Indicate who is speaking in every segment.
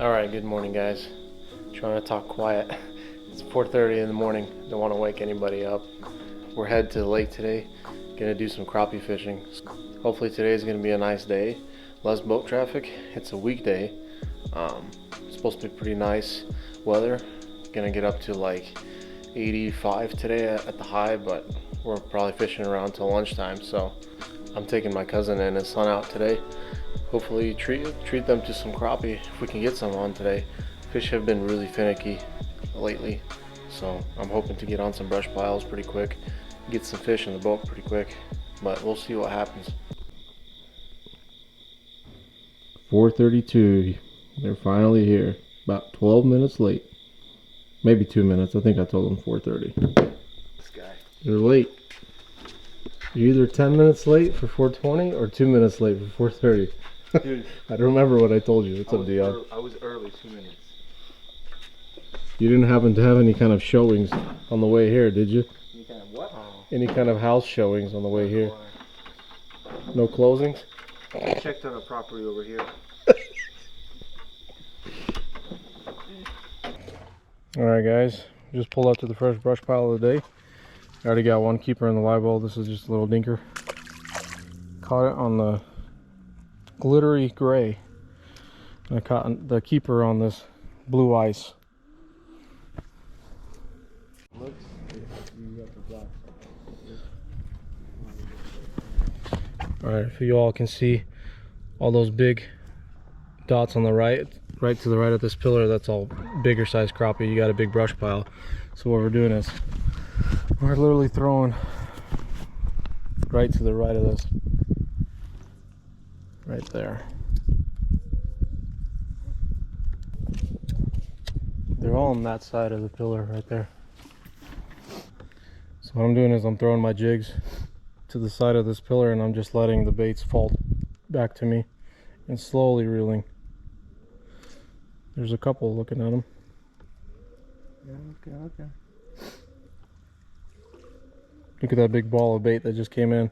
Speaker 1: Alright, good morning guys. Trying to talk quiet. It's 4:30 in the morning. Don't want to wake anybody up. We're headed to the lake today. Gonna do some crappie fishing. Hopefully today is gonna be a nice day. Less boat traffic. It's a weekday. It's supposed to be pretty nice weather. Gonna get up to like 85 today at the high, but we're probably fishing around till lunchtime. So I'm taking my cousin and his son out today. Hopefully treat them to some crappie if we can get some on today. Fish have been really finicky lately, so I'm hoping to get on some brush piles pretty quick, get some fish in the boat pretty quick, but we'll see what happens.
Speaker 2: 4:32. They're finally here. About 12 minutes late. Maybe 2 minutes. I think I told them 4:30.
Speaker 1: This guy.
Speaker 2: They're late. You're either 10 minutes late for 4:20 or 2 minutes late for 4:30.
Speaker 1: Dude,
Speaker 2: I don't remember what I told you. What's up, Dion?
Speaker 1: I was early 2 minutes.
Speaker 2: You didn't happen to have any kind of showings on the way here, did you?
Speaker 1: Any kind of what? Oh.
Speaker 2: Any kind of house showings on the way here? No closings?
Speaker 1: I checked on a property over here.
Speaker 2: Alright guys, just pulled up to the first brush pile of the day. I already got one keeper in the live well. This is just a little dinker. Caught it on the glittery gray. I caught the keeper on this blue ice. Alright, if you all can see all those big dots on the right to the right of this pillar, that's all bigger size crappie. You got a big brush pile. So what we're doing is we're literally throwing right to the right of this. Right there. They're all on that side of the pillar right there. So what I'm doing is I'm throwing my jigs to the side of this pillar and I'm just letting the baits fall back to me and slowly reeling. There's a couple looking at them.
Speaker 1: Yeah, okay.
Speaker 2: Look at that big ball of bait that just came in.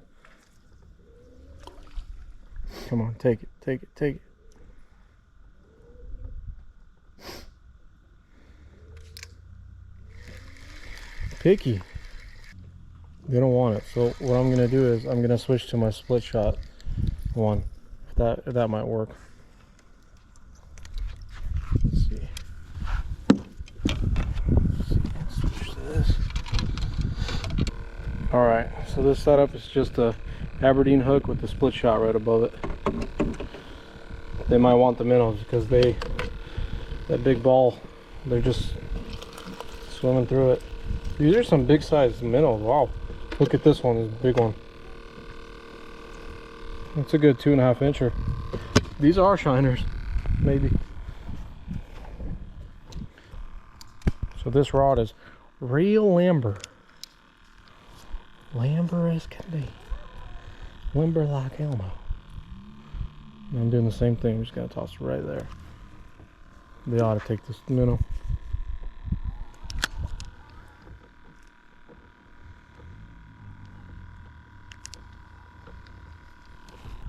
Speaker 2: Come on, take it, take it, take it. Picky. They don't want it. So what I'm gonna do is I'm gonna switch to my split shot one. If that might work. Let's see. Let's switch to this. Alright, so this setup is just a Aberdeen hook with the split shot right above it. They might want the minnows because that big ball, they're just swimming through it. These are some big sized minnows. Wow, look at this one, this big one. That's a good 2.5 incher. These are shiners, maybe. So this rod is real limber. Limber as can be. Limber like Elmo. And I'm doing the same thing. I'm just gonna toss it right there. They ought to take this minnow.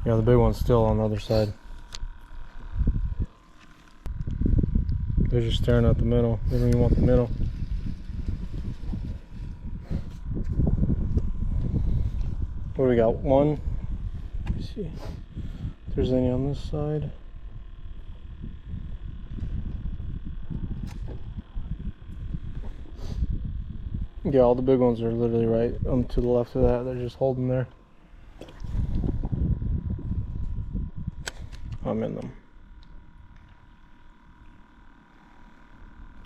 Speaker 2: Yeah, the big one's still on the other side. They're just staring at the minnow. They don't even want the minnow. What do we got? One. Let me see if there's any on this side. Yeah, all the big ones are literally right to the left of that. They're just holding there. I'm in them.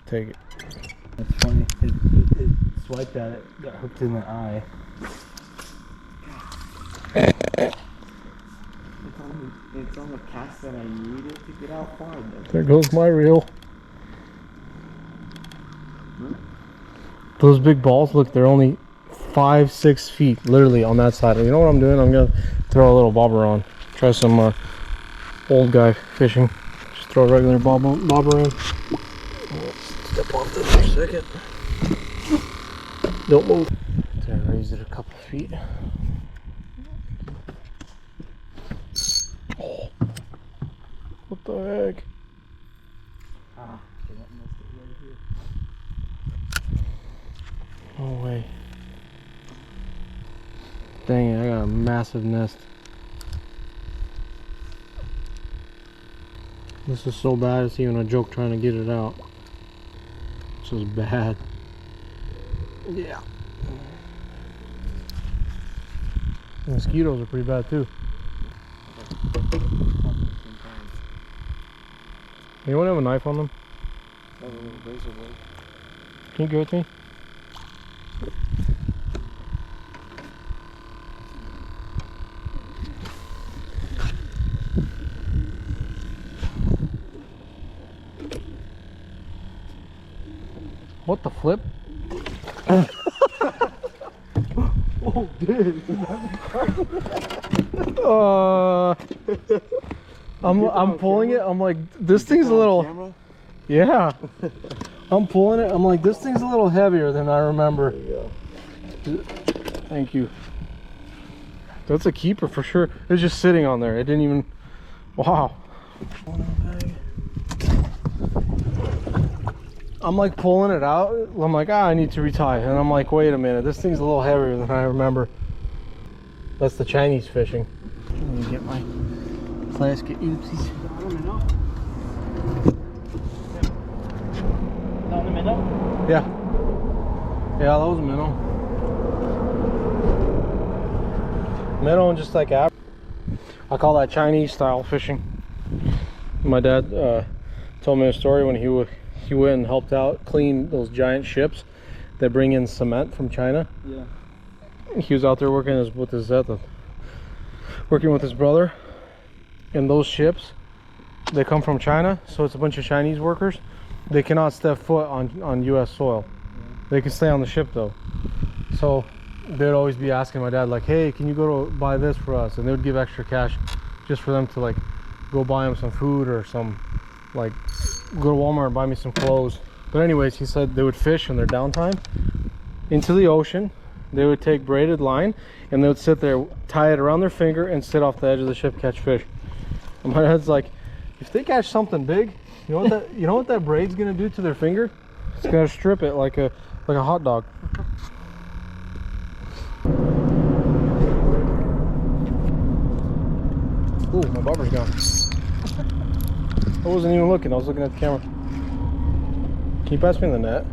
Speaker 2: Take it.
Speaker 3: That's funny. It swiped at it, got hooked in the eye. It's on the cast that I needed to get out far.
Speaker 2: There goes my reel. Those big balls, look, they're only 5-6 feet, literally on that side. You know what I'm doing? I'm gonna throw a little bobber on. Try some old guy fishing. Just throw a regular bobber in. Step off this for a second. Don't move. I raised it a couple feet. Oh, what the heck?
Speaker 3: Ah, okay, that missed it right here.
Speaker 2: No way. Dang it, I got a massive nest. This is so bad, it's even a joke trying to get it out. This is bad. Yeah. The mosquitoes are pretty bad too. Anyone have a knife on them?
Speaker 3: That was a little razor blade.
Speaker 2: Can you give it to me? What the flip?
Speaker 3: Oh, dude.
Speaker 2: I'm pulling it. I'm like, this thing's a little. Yeah. I'm pulling it. I'm like, this thing's a little heavier than I remember.
Speaker 3: There you go.
Speaker 2: Thank you. That's a keeper for sure. It was just sitting on there. It didn't even. Wow. I'm like pulling it out. I'm like, I need to retie. And I'm like, wait a minute. This thing's a little heavier than I remember. That's the Chinese fishing. Let me get my plastic oopsies.
Speaker 3: Down the middle?
Speaker 2: Yeah. Yeah, that was a minnow. Minnow and just like I call that Chinese style fishing. My dad told me a story when he went and helped out clean those giant ships that bring in cement from China.
Speaker 3: Yeah.
Speaker 2: He was out there working with his brother, and those ships, they come from China, so it's a bunch of Chinese workers. They cannot step foot on U.S. soil. They can stay on the ship though. So they'd always be asking my dad like, hey, can you go to buy this for us? And they would give extra cash just for them to like go buy them some food or some, like, go to Walmart and buy me some clothes. But anyways, he said they would fish in their downtime into the ocean. They would take braided line and they would sit there, tie it around their finger, and sit off the edge of the ship, catch fish. And my dad's like, if they catch something big, you know what that braid's gonna do to their finger? It's gonna strip it like a hot dog. Ooh, my bobber's gone. I wasn't even looking, I was looking at the camera. Can you pass me the net?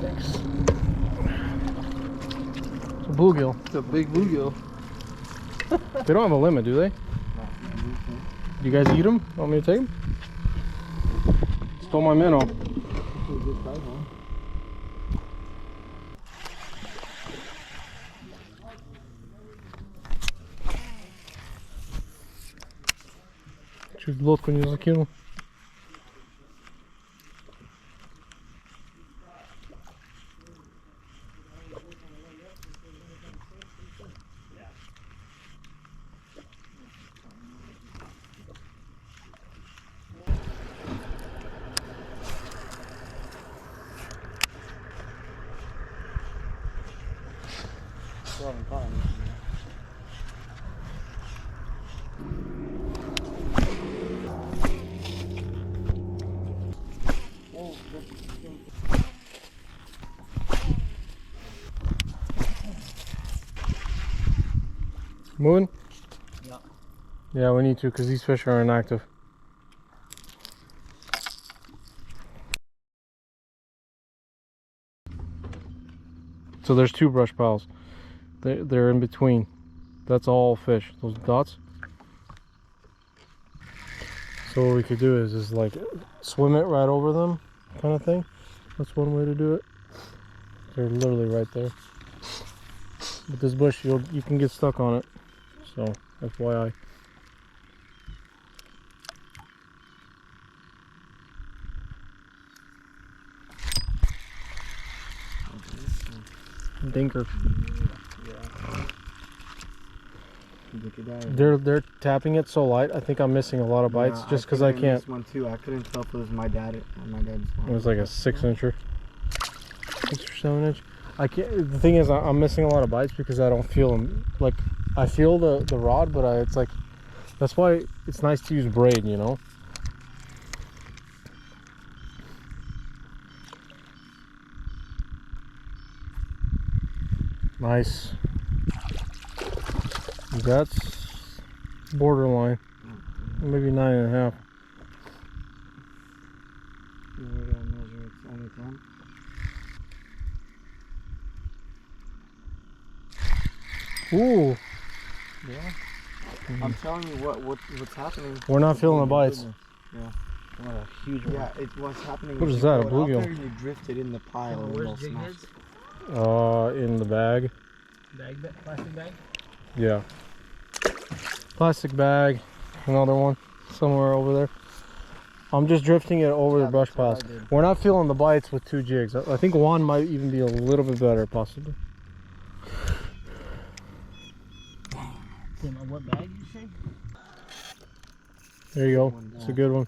Speaker 2: Thanks. It's a bluegill.
Speaker 3: It's a big bluegill.
Speaker 2: They don't have a limit, do they? Do you guys eat them? Want me to take them? Stole my minnow. Чуть лодку не закинул. Moving?
Speaker 3: Yeah.
Speaker 2: Yeah, we need to because these fish are inactive. So there's two brush piles. They're in between. That's all fish, those dots. So what we could do is like swim it right over them, kind of thing. That's one way to do it. They're literally right there. But this bush, you can get stuck on it. So FYI. Dinker. They're tapping it so light. I think I'm missing a lot of bites just because I can't.
Speaker 3: This one too. I couldn't tell if it was my dad's one.
Speaker 2: It was like a 6-incher, 6 or 7 inch. I can't. The thing is, I'm missing a lot of bites because I don't feel them. Like I feel the rod, but it's like That's why it's nice to use braid, you know. Nice. That's borderline. Maybe 9.5.
Speaker 3: You gotta measure it's only 10.
Speaker 2: Ooh,
Speaker 3: Yeah. I'm telling you what's happening.
Speaker 2: we're not feeling the bites.
Speaker 3: Yeah.
Speaker 2: What a huge one.
Speaker 3: Yeah, what's happening.
Speaker 2: What is
Speaker 3: you
Speaker 2: that, a
Speaker 3: go out
Speaker 2: bluegill?
Speaker 3: there and you drifted in the pile and they'll smash.
Speaker 2: In the bag.
Speaker 3: Plastic bag?
Speaker 2: Yeah. Plastic bag. Another one somewhere over there. I'm just drifting it over the brush piles. We're not feeling the bites with 2 jigs. I think one might even be a little bit better, possibly.
Speaker 3: What bag did you say?
Speaker 2: There you go. It's a good one.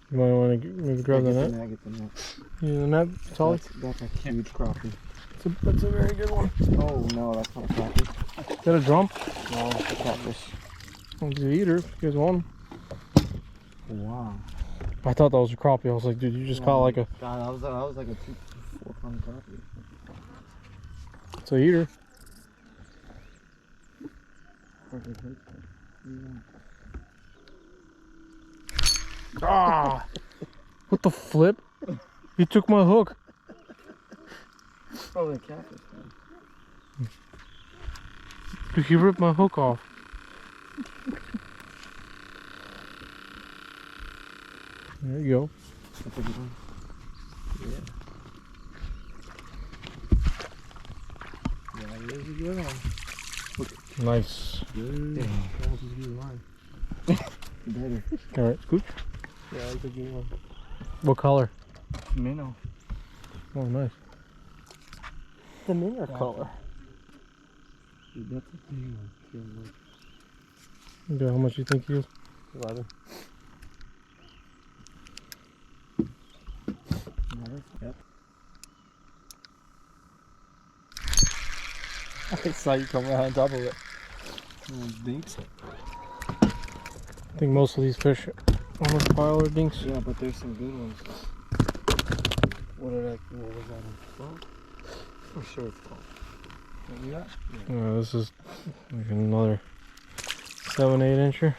Speaker 2: You might want to maybe grab the net.
Speaker 3: Get the net.
Speaker 2: You need the net, Tully?
Speaker 3: That's a huge crappie.
Speaker 2: That's a very good one.
Speaker 3: Oh no, that's not a crappie.
Speaker 2: Is that a drum?
Speaker 3: No, it's a catfish.
Speaker 2: Oh, it's an eater. You guys want him?
Speaker 3: Wow.
Speaker 2: I thought that was a crappie. I was like, dude, you just caught like a...
Speaker 3: God, that was like a 4 pound crappie.
Speaker 2: It's an eater. Ah! What the flip? He took my hook.
Speaker 3: Probably a catfish.
Speaker 2: Dude, he ripped my hook off. There you go.
Speaker 3: That's a good one. Yeah. Yeah, it is a good one.
Speaker 2: Nice.
Speaker 3: Good. Better.
Speaker 2: Alright, scoop.
Speaker 3: Yeah, it's a good one.
Speaker 2: What color?
Speaker 3: Minnow.
Speaker 2: Oh, nice.
Speaker 3: The minnow color. Dude, that's a big one.
Speaker 2: Okay, how much do you think he is?
Speaker 3: 11. Yep. I saw you come right on top of it. Dinks.
Speaker 2: I think most of these fish on this pile are dinks.
Speaker 3: Yeah, but there's some good ones. What was that in 12? I'm sure it's 12. Yeah.
Speaker 2: This is like another 7-8 incher.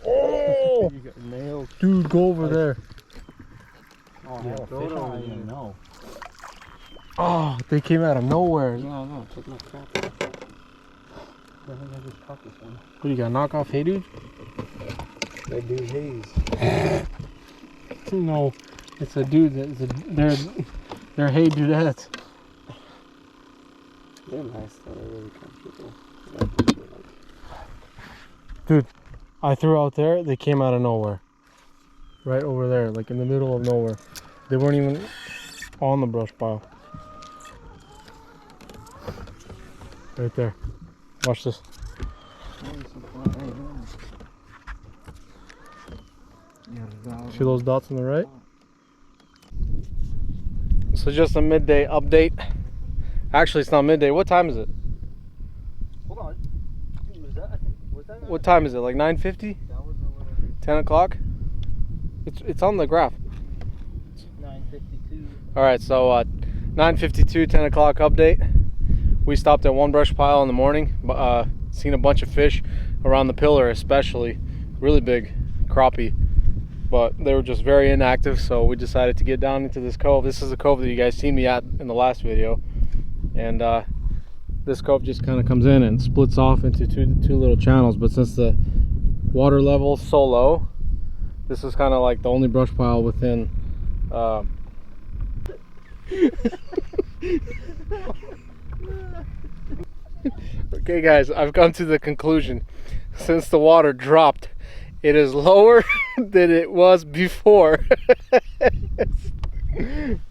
Speaker 2: Oh!
Speaker 3: You got nailed.
Speaker 2: Dude, go over there.
Speaker 3: Oh,
Speaker 2: Yeah,
Speaker 3: fish, I don't even know.
Speaker 2: Oh, they came out of nowhere.
Speaker 3: Yeah, I know. Check my crap. I think I just caught this one.
Speaker 2: What, you got knockoff Hey Dude?
Speaker 3: They do haze.
Speaker 2: No, it's a dude. They're Hey Dudettes.
Speaker 3: They're nice though. They're really comfortable.
Speaker 2: Dude, I threw out there. They came out of nowhere. Right over there, like in the middle of nowhere. They weren't even on the brush pile. Right there. Watch this. See those dots on the right? So just a midday update. Actually, it's not midday. What time is it?
Speaker 3: Hold on. Was that
Speaker 2: What time is it? Like 9:50? 10 o'clock? It's on the graph.
Speaker 3: 9:52.
Speaker 2: All right, so 9:52, 10 o'clock update. We stopped at one brush pile in the morning. Seen a bunch of fish around the pillar, especially really big crappie, but they were just very inactive. So we decided to get down into this cove. This is a cove that you guys seen me at in the last video, and this cove just kind of comes in and splits off into two little channels. But since the water level is so low, this is kind of like the only brush pile within. Okay guys, I've come to the conclusion, since the water dropped, it is lower than it was before.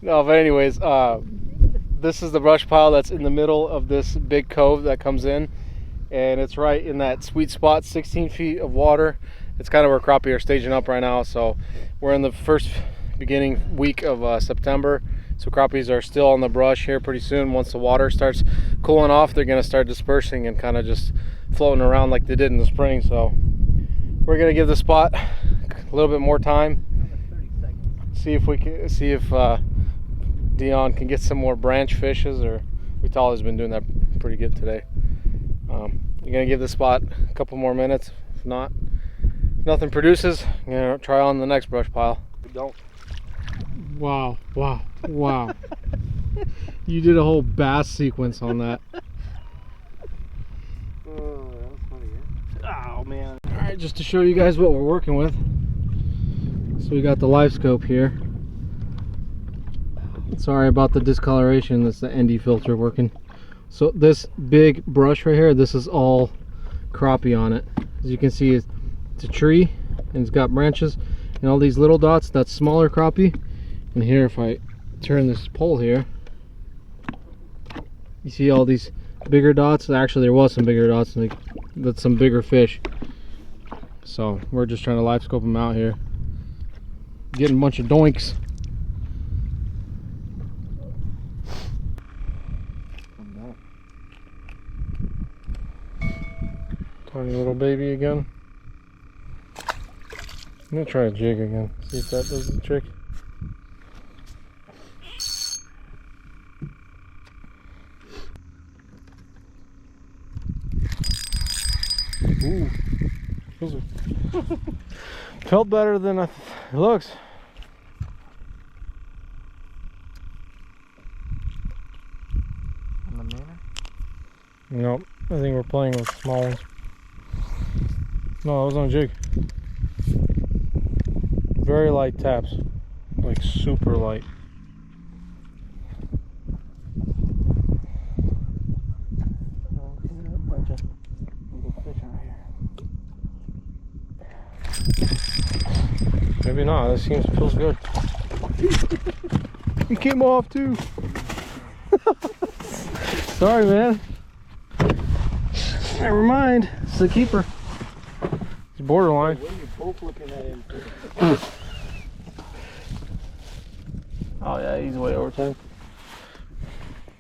Speaker 2: No, but anyways, this is the brush pile that's in the middle of this big cove that comes in, and it's right in that sweet spot, 16 feet of water. It's kind of where crappie are staging up right now, so we're in the first beginning week of September. So crappies are still on the brush here. Pretty soon, once the water starts cooling off, they're gonna start dispersing and kind of just floating around like they did in the spring. So we're gonna give the spot a little bit more time. See if we can Dion can get some more branch fishes, or Vitaly's been doing that pretty good today. You're gonna give the spot a couple more minutes. If not, if nothing produces, I'm gonna try on the next brush pile.
Speaker 3: Don't.
Speaker 2: Wow, wow, wow. You did a whole bass sequence on that.
Speaker 3: Oh, that was funny, yeah? Oh, man.
Speaker 2: Alright, just to show you guys what we're working with. So we got the livescope here. Sorry about the discoloration, that's the ND filter working. So this big brush right here, this is all crappie on it. As you can see, it's a tree and it's got branches, and all these little dots, that's smaller crappie. And here, if I turn this pole here, you see all these bigger dots. Actually, there was some bigger dots, and that's some bigger fish. So we're just trying to live scope them out here, getting a bunch of doinks. Tiny little baby again. I'm gonna try a jig again, see if that does the trick. Ooh, felt better than it looks.
Speaker 3: On the manor?
Speaker 2: Nope, I think we're playing with small ones. No, it was on a jig. Very light taps, like super light.
Speaker 3: A bunch of little fish out here.
Speaker 2: Maybe not. This feels good. You came off too. Sorry, man. Never mind. It's the keeper. It's borderline.
Speaker 3: What are you both looking at him?
Speaker 2: Oh yeah, he's way over 10.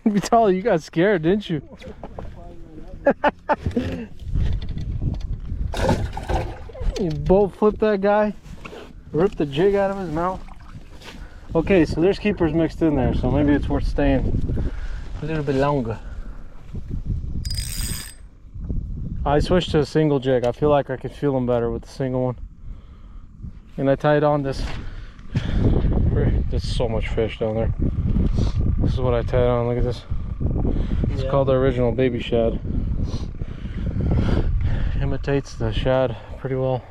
Speaker 2: Vitaly, you got scared, didn't you? You both flipped that guy, ripped the jig out of his mouth. Okay, so there's keepers mixed in there, so maybe it's worth staying a little bit longer. I switched to a single jig. I feel like I could feel them better with the single one. And I tied on this. There's so much fish down there. This is what I tied on. Look at this. It's called the original baby shad. Imitates the shad pretty well.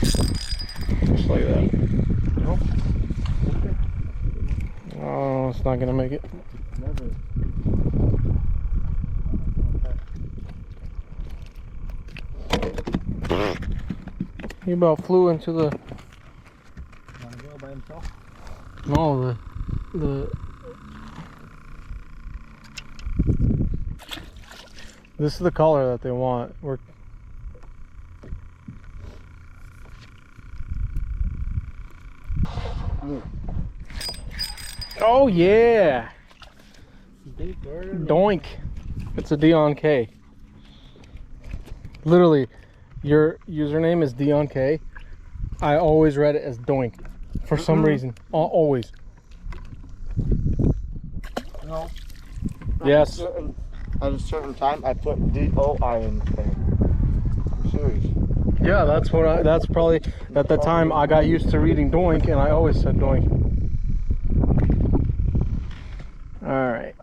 Speaker 2: Just like that.
Speaker 3: Nope.
Speaker 2: Oh, it's not gonna make it.
Speaker 3: Never.
Speaker 2: He about flew into the.
Speaker 3: Wanna go by himself?
Speaker 2: No, the. This is the color that they want. Oh yeah!
Speaker 3: Big bird.
Speaker 2: Doink! It's a Dion K. Literally, your username is Dion K. I always read it as Doink for some reason. Always.
Speaker 3: No.
Speaker 2: Yes.
Speaker 3: At a certain time, I put D-O-I in the thing. I'm serious.
Speaker 2: Yeah, that's what that's probably at the time I got used to reading Doink, and I always said Doink. Alright.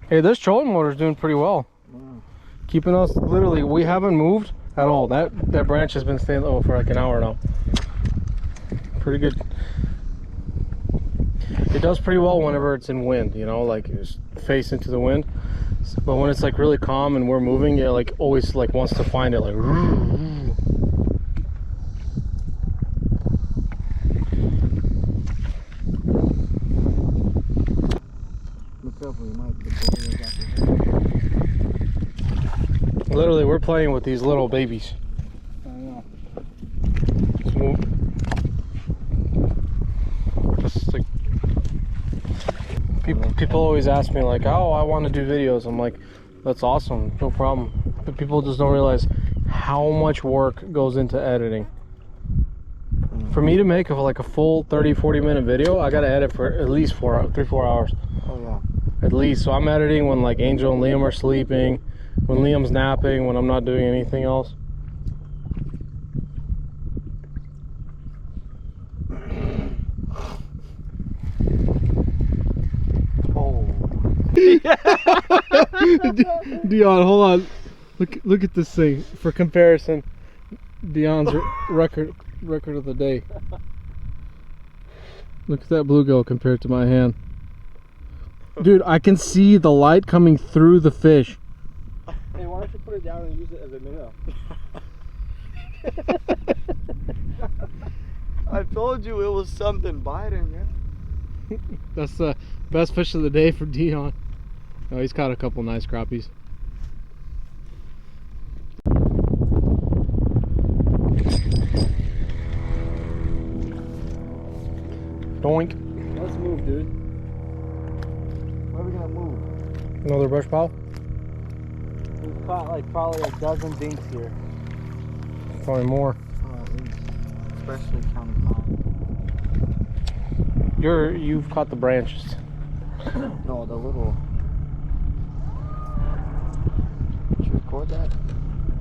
Speaker 2: Hey, this trolling motor is doing pretty well.
Speaker 3: Wow.
Speaker 2: Keeping us, literally, we haven't moved at all. That branch has been staying low for like an hour now. Pretty good. It does pretty well whenever it's in wind, you know, like it's face into the wind. But when it's like really calm and we're moving, it like always like wants to find it like. Literally, we're playing with these little babies.
Speaker 3: I know.
Speaker 2: So, just like, people always ask me like, oh, I want to do videos. I'm like, that's awesome, no problem. But people just don't realize how much work goes into editing. For me to make like a full 30-40 minute video, I gotta edit for at least 3-4 hours.
Speaker 3: Oh yeah.
Speaker 2: At least. So I'm editing when like Angel and Liam are sleeping, when Liam's napping, when I'm not doing anything else.
Speaker 3: Oh.
Speaker 2: Dion, hold on. Look at this thing. For comparison, Dion's record of the day. Look at that bluegill compared to my hand. Dude, I can see the light coming through the fish.
Speaker 3: Hey, why don't you put it down and use it as a minnow? I told you it was something biting, man.
Speaker 2: That's the best fish of the day for Dion. Oh, he's caught a couple nice crappies. Doink.
Speaker 3: Let's move, dude. Where are we gonna move?
Speaker 2: Another brush pile?
Speaker 3: We've caught like probably a dozen dinks here.
Speaker 2: Probably more.
Speaker 3: Oh, at least. Especially counting mine.
Speaker 2: You've caught the branches.
Speaker 3: No, the little. Did you record that?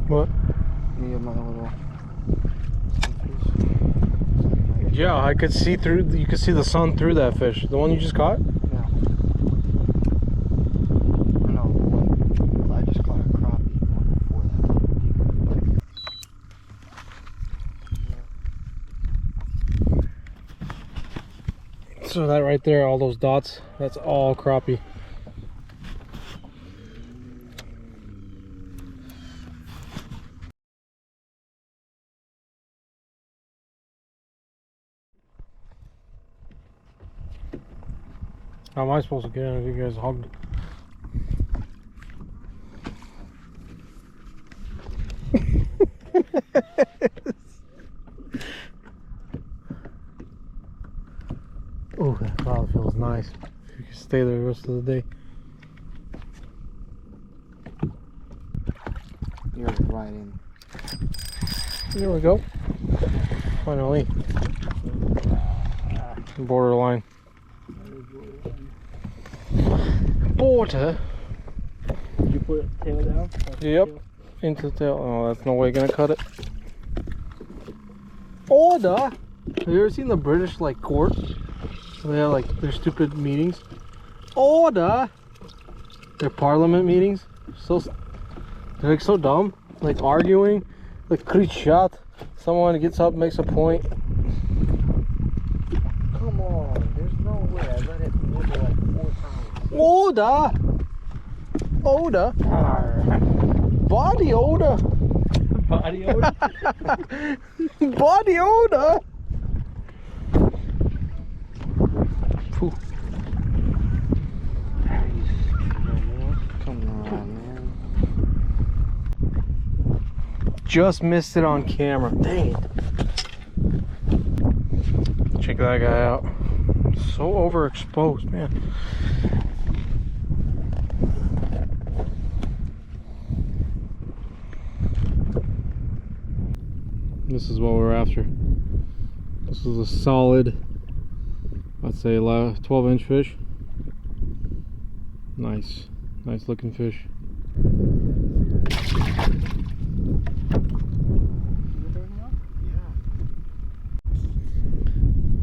Speaker 2: What?
Speaker 3: Me and my little.
Speaker 2: Yeah, I could see through. You could see the sun through that fish. The one you just caught?
Speaker 3: Yeah. No, I just caught a crappie before that.
Speaker 2: So that right there, all those dots, that's all crappie. How am I supposed to get in if you guys hugged? Oh, that cloud feels nice. You can stay there the rest of the day.
Speaker 3: You're right in.
Speaker 2: There we go. Finally. Borderline. Border.
Speaker 3: Did you put tail down?
Speaker 2: Yep. Into the tail. Oh, that's no way gonna cut it. Order. Have you ever seen the British like court? So they have like their stupid meetings. Order. Their parliament meetings. They're like so dumb. Like arguing. Like krichat. Someone gets up, makes a point.
Speaker 3: Come on, there's no way. I let it nibble like 4 times.
Speaker 2: Order. Order. Body odor.
Speaker 3: Body odor?
Speaker 2: Body odor. Phew.
Speaker 3: Come on, man.
Speaker 2: Just missed it on camera. Dang it. Check that guy out. So overexposed, man. This is what we're after. This is a solid, I'd say 12-inch fish. Nice looking fish.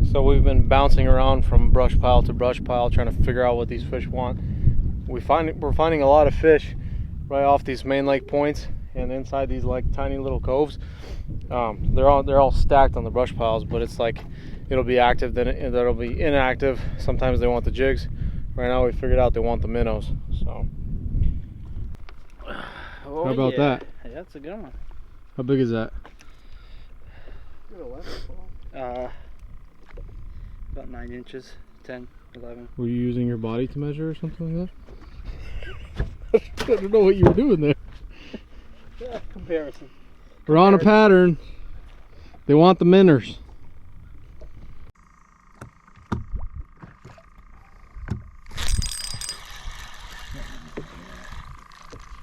Speaker 2: So we've been bouncing around from brush pile to brush pile trying to figure out what these fish want. We're finding a lot of fish right off these main lake points and inside these like tiny little coves. They're all stacked on the brush piles, but it's like it'll be active, then it'll be inactive. Sometimes they want the jigs. Right now we figured out they want the minnows. So
Speaker 3: Oh,
Speaker 2: how about that?
Speaker 3: Yeah, that's a good one.
Speaker 2: How big is that?
Speaker 3: About 9 inches, 10, 11.
Speaker 2: Were you using your body to measure or something like that? I don't know what you were doing there.
Speaker 3: Comparison.
Speaker 2: We're on a pattern. They want the minnows.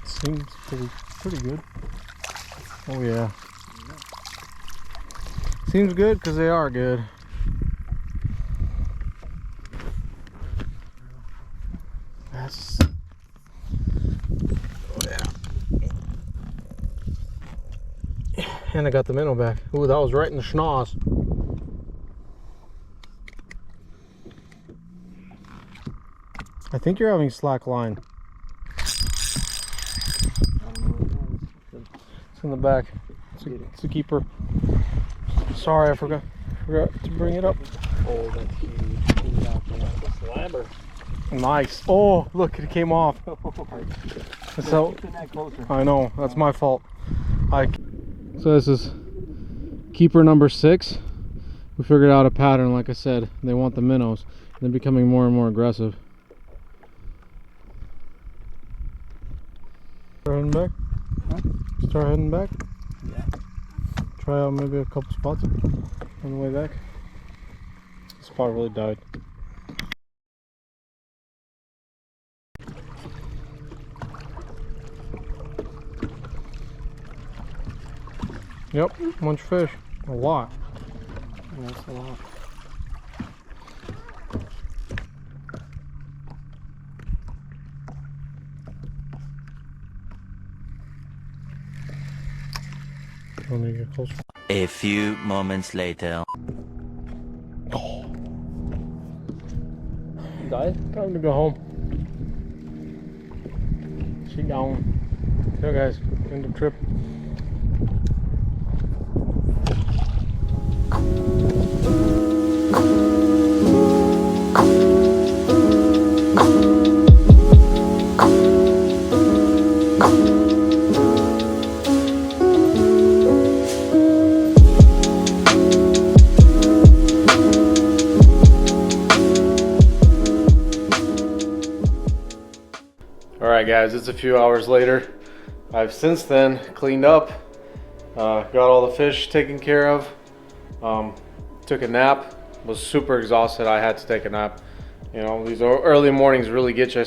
Speaker 2: Seems pretty good. Oh yeah. Seems good because they are good. That's. Oh yeah. And I got the minnow back. Ooh, that was right in the schnoz. I think you're having slack line. It's in the back. It's a keeper. Sorry, I forgot to bring it up.
Speaker 3: Oh, that's huge. Slabber.
Speaker 2: Nice. Oh, look, it came off. So I know that's my fault. So this is keeper number 6. We figured out a pattern. Like I said, they want the minnows. They're becoming more and more aggressive. Start heading back.
Speaker 3: Huh?
Speaker 2: Start heading back.
Speaker 3: Yeah.
Speaker 2: Try out maybe a couple spots on the way back. This spot really died. Yep, bunch of fish. A lot.
Speaker 3: That's a lot.
Speaker 2: Let me get closer.
Speaker 4: A few moments later.
Speaker 2: Oh. Died? Time to go home. She gone. So guys, end of trip.
Speaker 1: Alright guys, it's a few hours later. I've since then cleaned up, got all the fish taken care of, took a nap, was super exhausted. I had to take a nap. You know, these early mornings really get you,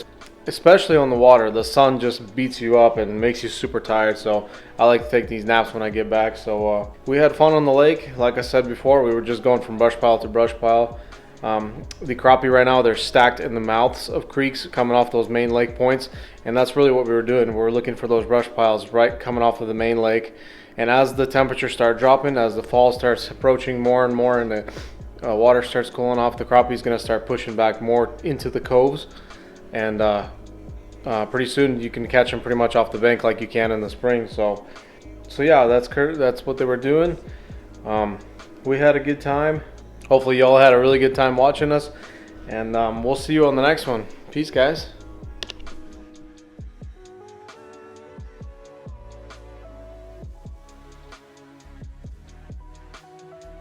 Speaker 1: especially on the water. The sun just beats you up and makes you super tired, so I like to take these naps when I get back. So we had fun on the lake. Like I said before, we were just going from brush pile to brush pile. The crappie right now, they're stacked in the mouths of creeks coming off those main lake points, and that's really what we were doing. We were looking for those brush piles right coming off of the main lake. And as the temperatures start dropping, as the fall starts approaching more and more, and the water starts cooling off, the crappie's going to start pushing back more into the coves, and pretty soon you can catch them pretty much off the bank like you can in the spring. So yeah, that's what they were doing. We had a good time. Hopefully y'all had a really good time watching us, and we'll see you on the next one. Peace, guys.